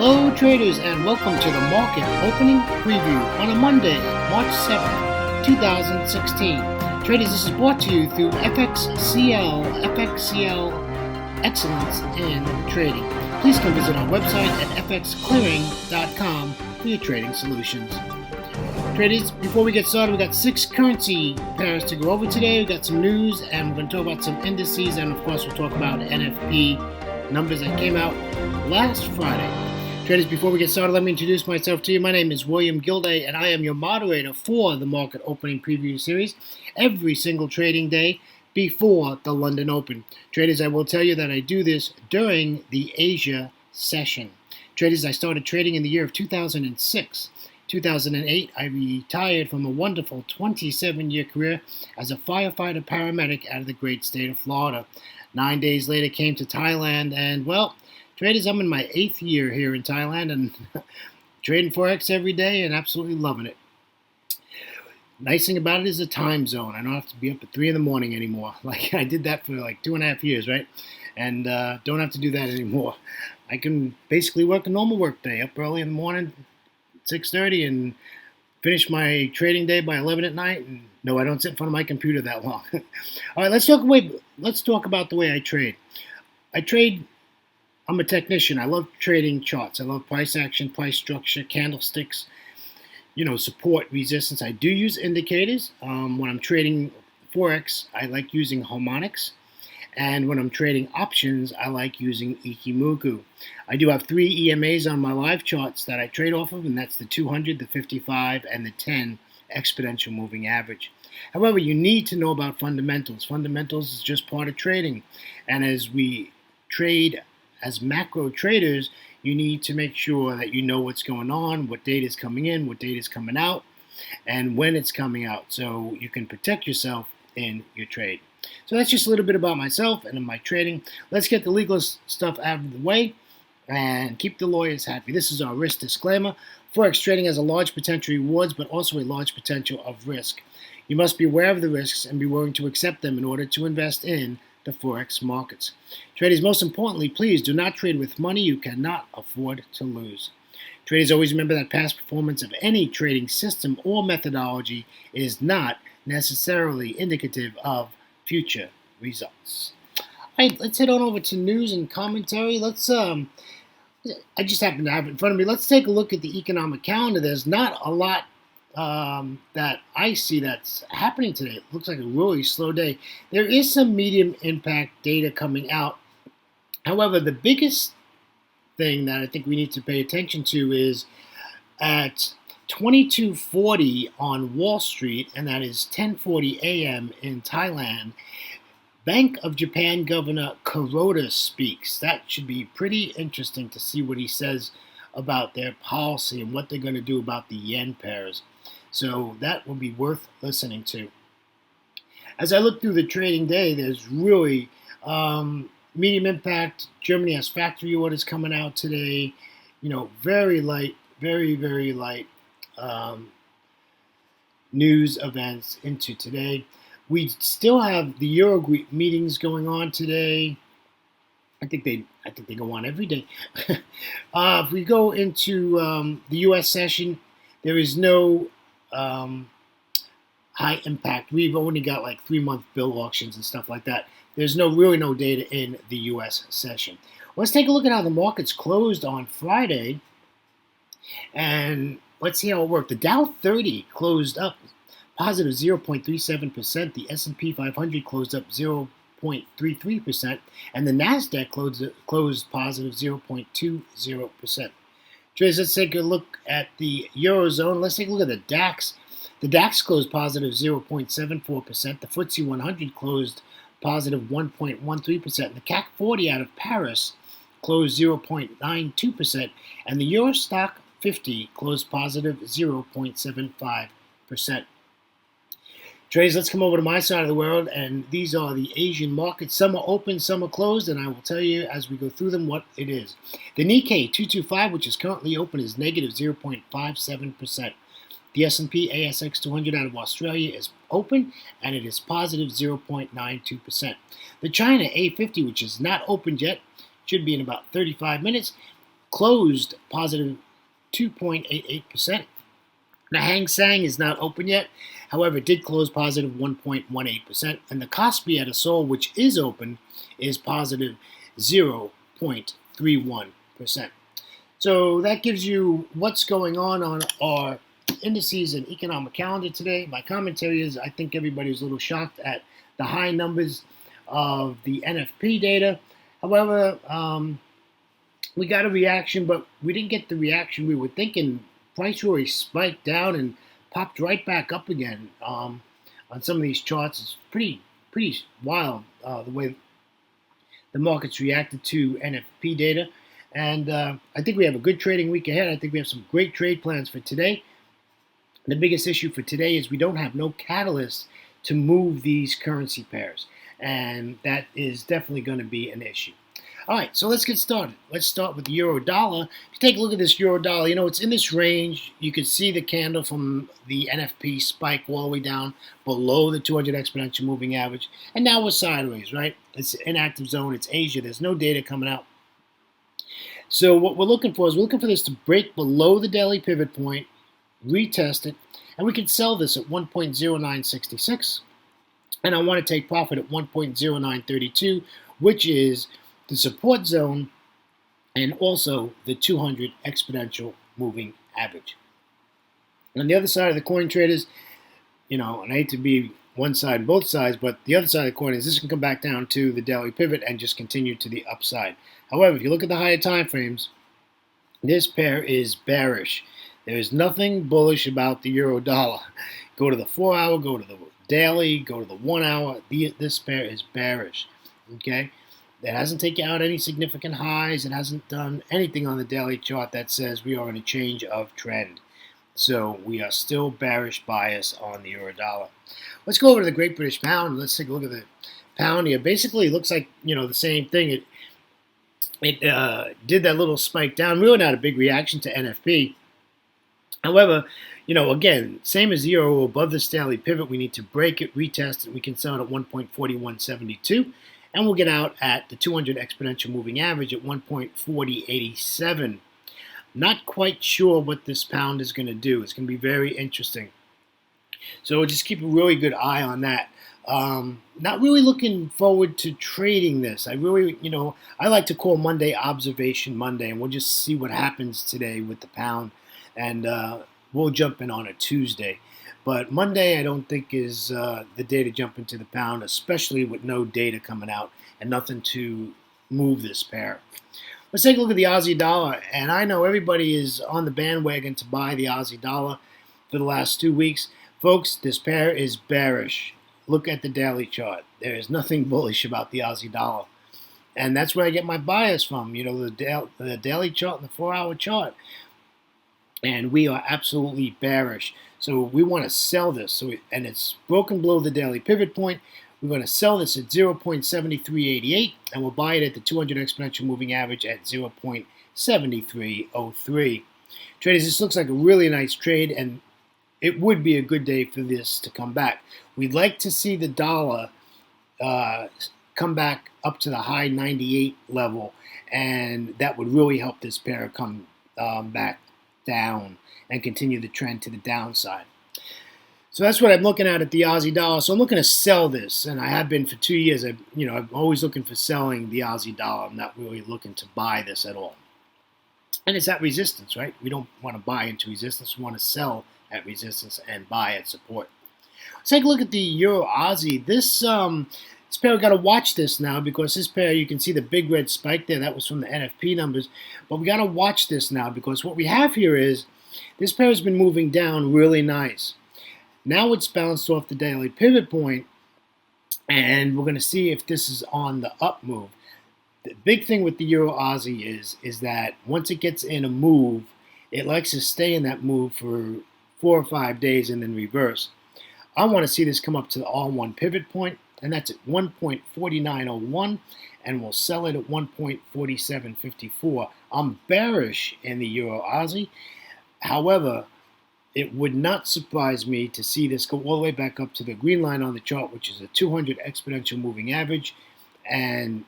Hello traders and welcome to the market opening preview on a Monday, March 7th, 2016. Traders, this is brought to you through FXCL Excellence in Trading. Please come visit our website at fxclearing.com for your trading solutions. Traders, before we get started, we got 6 currency pairs to go over today. We got some news and we're going to talk about some indices, and of course we'll talk about NFP numbers that came out last Friday. Traders, before we get started, let me introduce myself to you. My name is William Gilday, and I am your moderator for the Market Opening Preview Series every single trading day before the London Open. Traders, I will tell you that I do this during the Asia session. Traders, I started trading in the year of 2006. 2008, I retired from a wonderful 27-year career as a firefighter paramedic out of the great state of Florida. 9 days later, came to Thailand, and well, traders, I'm in my 8th year here in Thailand and trading Forex every day and absolutely loving it. Nice thing about it is the time zone. I don't have to be up at 3 in the morning anymore. Like I did that for like 2.5 years, right? And don't have to do that anymore. I can basically work a normal work day, up early in the morning, 6:30, and finish my trading day by 11 at night. And no, I don't sit in front of my computer that long. All right, let's talk about the way I trade. I'm a technician. I love trading charts. I love price action, price structure, candlesticks, support, resistance. I do use indicators. When I'm trading Forex, I like using harmonics. And when I'm trading options, I like using Ikimoku. I do have 3 EMAs on my live charts that I trade off of, and that's the 200, the 55, and the 10 exponential moving average. However, you need to know about fundamentals. Fundamentals is just part of trading. And as we trade as macro traders, you need to make sure that you know what's going on, what data is coming in, what data is coming out, and when it's coming out, so you can protect yourself in your trade. So that's just a little bit about myself and in my trading. Let's get the legal stuff out of the way and keep the lawyers happy. This is our risk disclaimer. Forex trading has a large potential rewards, but also a large potential of risk. You must be aware of the risks and be willing to accept them in order to invest in the Forex markets. Traders, most importantly, please do not trade with money you cannot afford to lose. Traders, always remember that past performance of any trading system or methodology is not necessarily indicative of future results. All right, let's head on over to news and commentary. I just happen to have it in front of me. Let's take a look at the economic calendar. There's not a lot that I see that's happening today. It looks like a really slow day. There is some medium impact data coming out. However, the biggest thing that I think we need to pay attention to is at 22:40 on Wall Street, and that is 10:40 a.m. in Thailand, Bank of Japan Governor Kuroda speaks. That should be pretty interesting to see what he says about their policy and what they're going to do about the yen pairs. So that will be worth listening to. As I look through the trading day, there's really medium impact. Germany has factory orders coming out today. Very light, very, very light news events into today. We still have the Eurogroup meetings going on today. I think they go on every day. If we go into the U.S. session, there is no high impact. We've only got like 3-month bill auctions and stuff like that. There's really no data in the U.S. session. Let's take a look at how the markets closed on Friday, and let's see how it worked. The Dow 30 closed up positive 0.37%. The S&P 500 closed up 0.33%, and the Nasdaq closed positive 0.20%. Traders, let's take a look at the Eurozone. Let's take a look at the DAX. The DAX closed positive 0.74%. The FTSE 100 closed positive 1.13%. The CAC 40 out of Paris closed 0.92%. And the Eurostock 50 closed positive 0.75%. Traders, let's come over to my side of the world, and these are the Asian markets. Some are open, some are closed, and I will tell you as we go through them what it is. The Nikkei 225, which is currently open, is negative 0.57%. The S&P ASX 200 out of Australia is open, and it is positive 0.92%. The China A50, which is not opened yet, should be in about 35 minutes, closed positive 2.88%. Now, Hang Seng is not open yet. However, it did close positive 1.18%. And the Kospi at a Seoul, which is open, is positive 0.31%. So that gives you what's going on our indices and economic calendar today. My commentary is I think everybody was a little shocked at the high numbers of the NFP data. However, we got a reaction, but we didn't get the reaction we were thinking. Price really spiked down and popped right back up again on some of these charts. It's pretty wild the way the markets reacted to NFP data. And I think we have a good trading week ahead. I think we have some great trade plans for today. The biggest issue for today is we don't have no catalyst to move these currency pairs. And that is definitely going to be an issue. All right, so let's get started. Let's start with the euro dollar. If you take a look at this euro dollar, it's in this range. You can see the candle from the NFP spike all the way down below the 200 exponential moving average. And now we're sideways, right? It's an inactive zone. It's Asia. There's no data coming out. So what we're looking for is this to break below the daily pivot point, retest it, and we can sell this at 1.0966. And I want to take profit at 1.0932, which is the support zone and also the 200 exponential moving average. On the other side of the coin, traders, and I hate to be one side and both sides, but the other side of the coin is this can come back down to the daily pivot and just continue to the upside. However, if you look at the higher time frames, this pair is bearish. There is nothing bullish about the euro dollar. Go to the 4-hour, go to the daily, go to the 1 hour. This pair is bearish. Okay? It hasn't taken out any significant highs. It hasn't done anything on the daily chart that says we are in a change of trend. So we are still bearish bias on the euro dollar. Let's go over to the Great British Pound. Let's take a look at the pound here. Basically, it looks like the same thing. It did that little spike down. Really not a big reaction to NFP. However, again, same as the euro, above this daily pivot, we need to break it, retest it. We can sell it at 1.4172, and we'll get out at the 200 exponential moving average at 1.4087. Not quite sure what this pound is going to do. It's going to be very interesting. So we'll just keep a really good eye on that. Not really looking forward to trading this. I like to call Monday Observation Monday, and we'll just see what happens today with the pound. And we'll jump in on a Tuesday. But Monday I don't think is the day to jump into the pound, especially with no data coming out and nothing to move this pair. Let's take a look at the Aussie dollar. And I know everybody is on the bandwagon to buy the Aussie dollar for the last 2 weeks. Folks, this pair is bearish. Look at the daily chart. There is nothing bullish about the Aussie dollar. And that's where I get my bias from, the daily chart and the 4-hour chart. And we are absolutely bearish. So we want to sell this. And it's broken below the daily pivot point. We're going to sell this at 0.7388, and we'll buy it at the 200 exponential moving average at 0.7303. Traders, this looks like a really nice trade, and it would be a good day for this to come back. We'd like to see the dollar come back up to the high 98 level, and that would really help this pair come back down and continue the trend to the downside. So that's what I'm looking at the Aussie dollar. So I'm looking to sell this, and I have been for 2 years. I'm always looking for selling the Aussie dollar. I'm not really looking to buy this at all. And it's at resistance, right? We don't want to buy into resistance. We want to sell at resistance and buy at support. Let's take a look at the Euro Aussie. This pair, we got to watch this now, because this pair, you can see the big red spike there. That was from the NFP numbers. But we got to watch this now, because what we have here is this pair has been moving down really nice. Now it's bounced off the daily pivot point, and we're going to see if this is on the up move. The big thing with the Euro Aussie is that once it gets in a move, it likes to stay in that move for 4 or 5 days and then reverse. I want to see this come up to the all-one pivot point, and that's at 1.4901, and we'll sell it at 1.4754. I'm bearish in the Euro Aussie. However, it would not surprise me to see this go all the way back up to the green line on the chart, which is a 200 exponential moving average, and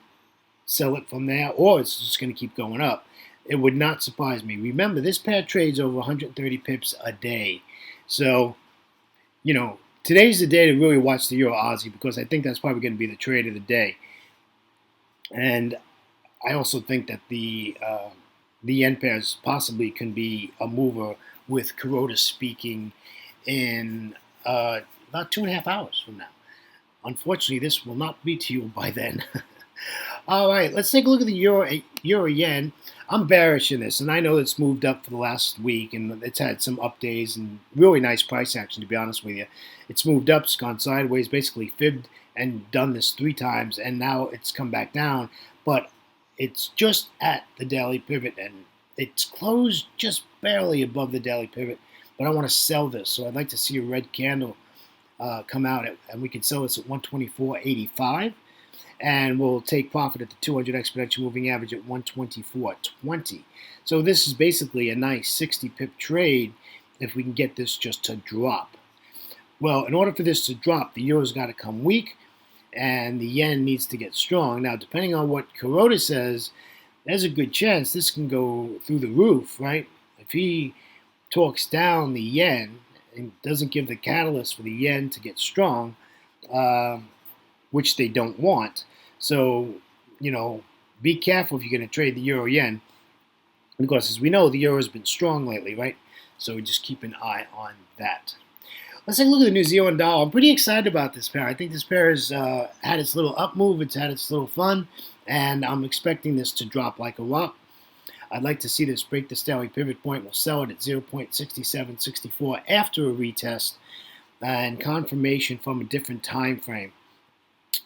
sell it from there, or it's just going to keep going up. It would not surprise me. Remember, this pair trades over 130 pips a day. So, today's the day to really watch the Euro Aussie because I think that's probably going to be the trade of the day. And I also think that the yen pairs possibly can be a mover with Kuroda speaking in about 2.5 hours from now. Unfortunately, this will not be to you by then. All right, let's take a look at the euro yen. I'm bearish in this, and I know it's moved up for the last week, and it's had some up days and really nice price action, to be honest with you. It's moved up, it's gone sideways, basically fibbed and done this 3 times, and now it's come back down. But it's just at the daily pivot, and it's closed just barely above the daily pivot. But I want to sell this, so I'd like to see a red candle come out, and we can sell this at 124.85. And we'll take profit at the 200 exponential moving average at 124.20. So this is basically a nice 60 pip trade if we can get this just to drop. Well, in order for this to drop, the euro's got to come weak and the yen needs to get strong. Now, depending on what Kuroda says, there's a good chance this can go through the roof, right? If he talks down the yen and doesn't give the catalyst for the yen to get strong, which they don't want. So, be careful if you're going to trade the euro yen. Because as we know, the euro has been strong lately, right? So just keep an eye on that. Let's take a look at the New Zealand dollar. I'm pretty excited about this pair. I think this pair has had its little up move. It's had its little fun. And I'm expecting this to drop like a rock. I'd like to see this break the daily pivot point. We'll sell it at 0.6764 after a retest and confirmation from a different time frame.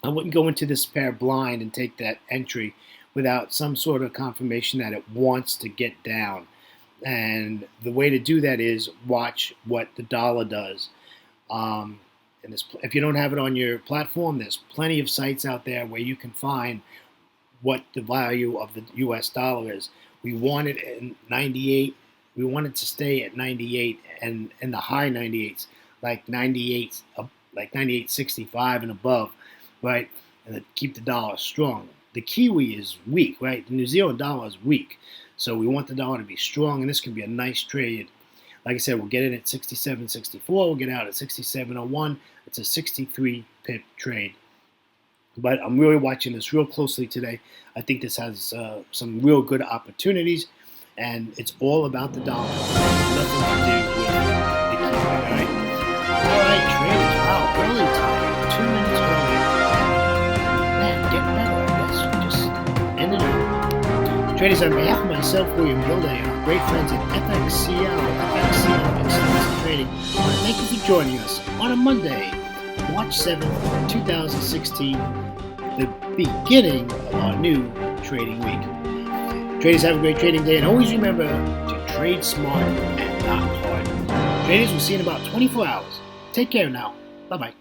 I wouldn't go into this pair blind and take that entry without some sort of confirmation that it wants to get down. And the way to do that is watch what the dollar does. If you don't have it on your platform, there's plenty of sites out there where you can find what the value of the U.S. dollar is. We want it in 98. We want it to stay at 98 and in the high 98s, like 98, like 98.65 and above. Right, and keep the dollar strong. The Kiwi is weak, right? The New Zealand dollar is weak. So we want the dollar to be strong, and this can be a nice trade. Like I said, we'll get in at 67.64. We'll get out at 67.01. It's a 63 pip trade. But I'm really watching this real closely today. I think this has some real good opportunities, and it's all about the dollar. Nothing to do with the Kiwi, all right, traders. Wow, early time, 2 minutes early. Getting better, I guess. Just ended up. Traders, on behalf of myself, William Gilday, and our great friends at FXCL Excellence Trading, thank you for joining us on a Monday, March 7th, 2016, the beginning of our new trading week. Traders, have a great trading day, and always remember to trade smart and not hard. Traders, we'll see you in about 24 hours. Take care now. Bye-bye.